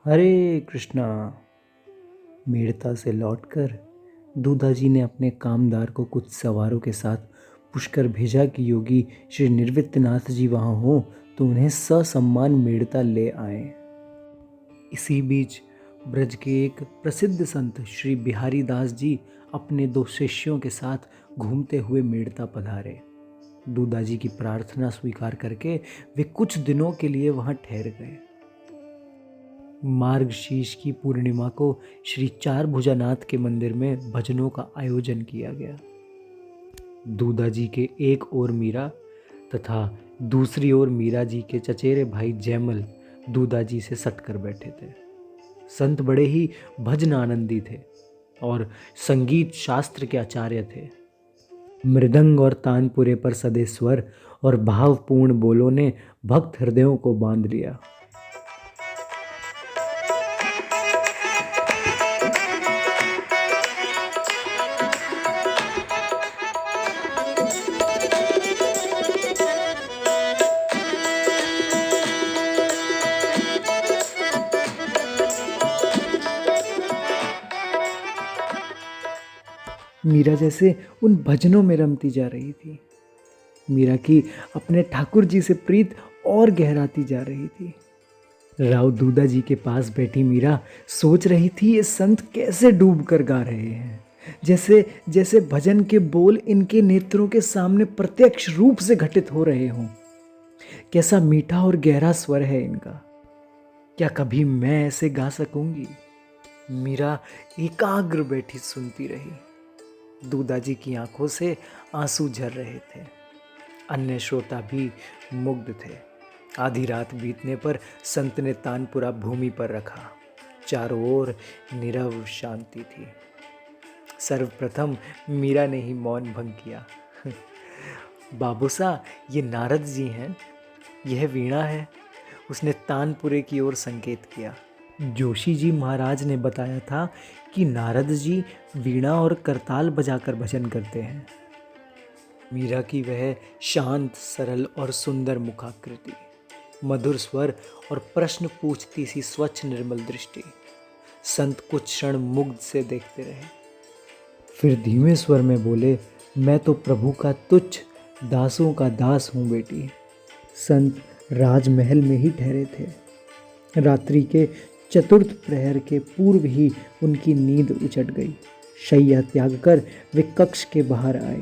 हरे कृष्णा। मेड़ता से लौटकर दूधाजी ने अपने कामदार को कुछ सवारों के साथ पुष्कर भेजा कि योगी श्री निर्वित्यनाथ जी वहाँ हो तो उन्हें ससम्मान मेड़ता ले आए। इसी बीच ब्रज के एक प्रसिद्ध संत श्री बिहारी दास जी अपने दो शिष्यों के साथ घूमते हुए मेड़ता पधारे। दूधाजी की प्रार्थना स्वीकार करके वे कुछ दिनों के लिए वहां ठहर गए। मार्गशीर्ष की पूर्णिमा को श्री चार भुजानाथ के मंदिर में भजनों का आयोजन किया गया। दूधाजी के एक ओर मीरा तथा दूसरी ओर मीरा जी के चचेरे भाई जयमल दूधाजी से सटकर बैठे थे। संत बड़े ही भजन आनंदी थे और संगीत शास्त्र के आचार्य थे। मृदंग और तानपुरे पर सदे स्वर और भावपूर्ण बोलों ने भक्त हृदयों को बांध लिया। मीरा जैसे उन भजनों में रमती जा रही थी। मीरा की अपने ठाकुर जी से प्रीत और गहराती जा रही थी। राव दूधा जी के पास बैठी मीरा सोच रही थी ये संत कैसे डूब कर गा रहे हैं, जैसे जैसे भजन के बोल इनके नेत्रों के सामने प्रत्यक्ष रूप से घटित हो रहे हों। कैसा मीठा और गहरा स्वर है इनका। क्या कभी मैं ऐसे गा सकूंगी? मीरा एकाग्र बैठी सुनती रही। दूधाजी की आंखों से आंसू झर रहे थे। अन्य श्रोता भी मुग्ध थे। आधी रात बीतने पर संत ने तानपुरा भूमि पर रखा। चारों ओर नीरव शांति थी। सर्वप्रथम मीरा ने ही मौन भंग किया। बाबूसा, ये नारद जी हैं, यह वीणा है। उसने तानपुरे की ओर संकेत किया। जोशी जी महाराज ने बताया था कि नारद जी वीणा और करताल बजाकर भजन करते हैं। मीरा की वह शांत, सरल और सुंदर मुखाकृति, मधुर स्वर और प्रश्न पूछती सी स्वच्छ निर्मल दृष्टि, संत कुछ क्षण मुग्ध से देखते रहे। फिर धीमे स्वर में बोले, मैं तो प्रभु का तुच्छ दासों का दास हूँ बेटी। संत राजमहल में ही ठहरे थे। रात्रि के चतुर्थ प्रहर के पूर्व ही उनकी नींद उचट गई। शैया त्याग कर वे कक्ष के बाहर आए।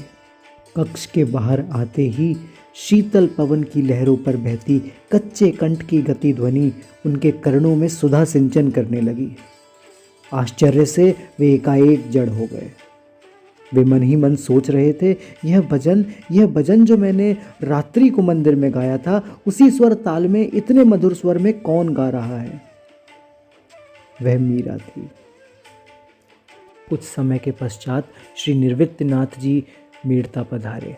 कक्ष के बाहर आते ही शीतल पवन की लहरों पर बहती कच्चे कंठ की गति ध्वनि उनके कर्णों में सुधा सिंचन करने लगी। आश्चर्य से वे एकाएक जड़ हो गए। वे मन ही मन सोच रहे थे, यह भजन जो मैंने रात्रि को मंदिर में गाया था, उसी स्वर ताल में इतने मधुर स्वर में कौन गा रहा है? वह मीरा थी। कुछ समय के पश्चात श्री निर्वित्यनाथ जी मेड़ता पधारे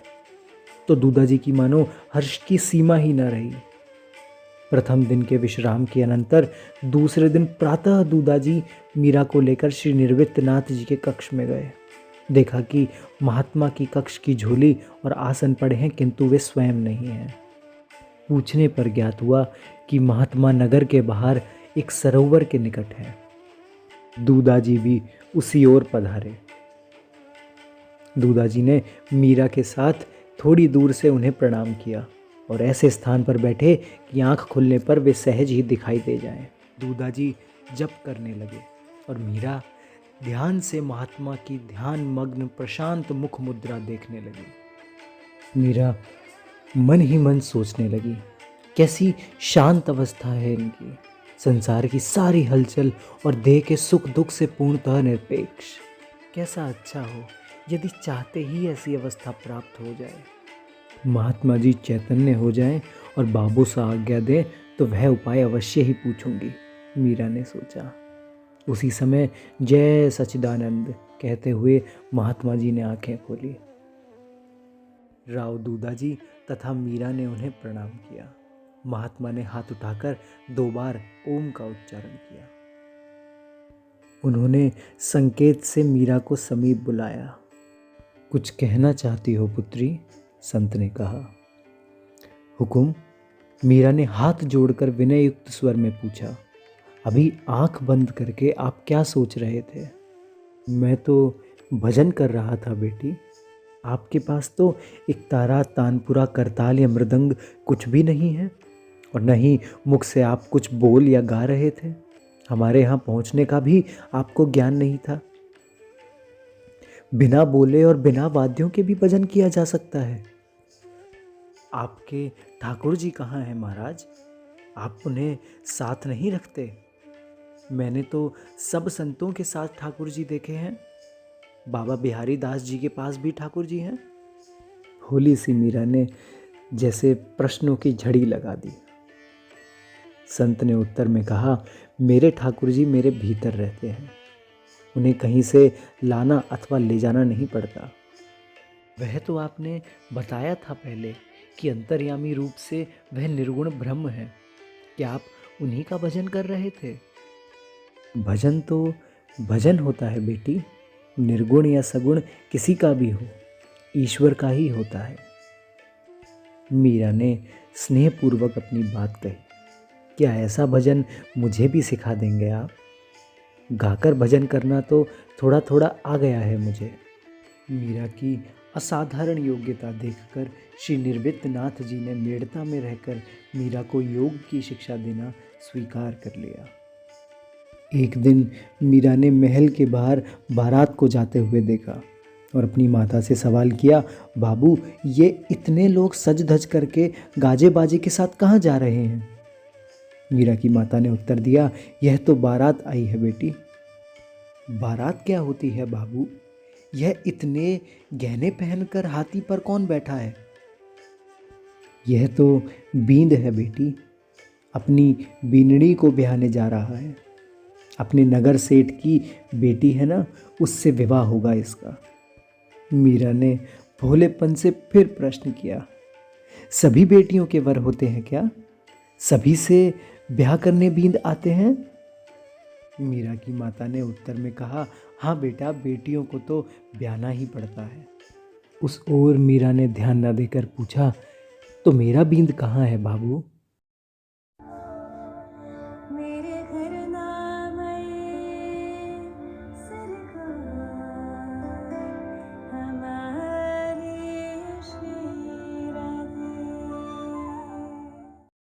तो दूधाजी की मानो हर्ष की सीमा ही न रही। प्रथम दिन के विश्राम के अनंतर दूसरे दिन प्रातः दूधाजी मीरा को लेकर श्री निर्वित्यनाथ जी के कक्ष में गए। देखा कि महात्मा की कक्ष की झोली और आसन पड़े हैं, किंतु वे स्वयं नहीं हैं। पूछने पर ज्ञात हुआ कि महात्मा नगर के बाहर एक सरोवर के निकट है। दूधाजी भी उसी ओर पधारे। दूधाजी ने मीरा के साथ थोड़ी दूर से उन्हें प्रणाम किया और ऐसे स्थान पर बैठे कि आंख खुलने पर वे सहज ही दिखाई दे जाएं। दूधाजी जप करने लगे और मीरा ध्यान से महात्मा की ध्यान मग्न प्रशांत मुख मुद्रा देखने लगी। मीरा मन ही मन सोचने लगी, कैसी शांत अवस्था है इनकी, संसार की सारी हलचल और देह के सुख दुख से पूर्णतः निरपेक्ष। कैसा अच्छा हो यदि चाहते ही ऐसी अवस्था प्राप्त हो जाए। महात्मा जी चैतन्य हो जाएं और बाबू सा आज्ञा दें तो वह उपाय अवश्य ही पूछूंगी, मीरा ने सोचा। उसी समय जय सच्चिदानंद कहते हुए महात्मा जी ने आंखें खोली। राव दूधाजी तथा मीरा ने उन्हें प्रणाम किया। महात्मा ने हाथ उठाकर 2 बार ओम का उच्चारण किया। उन्होंने संकेत से मीरा को समीप बुलाया। कुछ कहना चाहती हो पुत्री? संत ने कहा। हुकुम? मीरा ने हाथ जोड़कर विनय युक्त स्वर में पूछा। अभी आंख बंद करके आप क्या सोच रहे थे? मैं तो भजन कर रहा था बेटी। आपके पास तो एक तारा, तानपुरा, करताल या मृदंग कुछ भी नहीं है, और न ही मुख से आप कुछ बोल या गा रहे थे। हमारे यहाँ पहुँचने का भी आपको ज्ञान नहीं था। बिना बोले और बिना वाद्यों के भी भजन किया जा सकता है। आपके ठाकुर जी कहाँ हैं महाराज? आप उन्हें साथ नहीं रखते? मैंने तो सब संतों के साथ ठाकुर जी देखे हैं। बाबा बिहारी दास जी के पास भी ठाकुर जी हैं। भोली सी मीरा ने जैसे प्रश्नों की झड़ी लगा दी। संत ने उत्तर में कहा, मेरे ठाकुर जी मेरे भीतर रहते हैं। उन्हें कहीं से लाना अथवा ले जाना नहीं पड़ता। वह तो आपने बताया था पहले कि अंतर्यामी रूप से वह निर्गुण ब्रह्म है। क्या आप उन्हीं का भजन कर रहे थे? भजन तो भजन होता है बेटी, निर्गुण या सगुण किसी का भी हो, ईश्वर का ही होता है। मीरा ने स्नेहपूर्वक अपनी बात कही। क्या ऐसा भजन मुझे भी सिखा देंगे आप? गाकर भजन करना तो थोड़ा थोड़ा आ गया है मुझे। मीरा की असाधारण योग्यता देखकर श्री निर्वित्तनाथ जी ने मेड़ता में रहकर मीरा को योग की शिक्षा देना स्वीकार कर लिया। एक दिन मीरा ने महल के बाहर बारात को जाते हुए देखा और अपनी माता से सवाल किया, बाबू ये इतने लोग सज धज करके गाजे बाजे के साथ कहाँ जा रहे हैं? मीरा की माता ने उत्तर दिया, यह तो बारात आई है बेटी। बारात क्या होती है बाबू? यह इतने गहने पहनकर हाथी पर कौन बैठा है? यह तो बींद है बेटी, अपनी बीनड़ी को ब्याहने जा रहा है। अपने नगर सेठ की बेटी है ना, उससे विवाह होगा इसका। मीरा ने भोलेपन से फिर प्रश्न किया, सभी बेटियों के वर होते हैं क्या? सभी से ब्याह करने बींद आते हैं? मीरा की माता ने उत्तर में कहा, हाँ बेटा, बेटियों को तो ब्याहना ही पड़ता है। उस ओर मीरा ने ध्यान न देकर पूछा, तो मेरा बींद कहाँ है बाबू?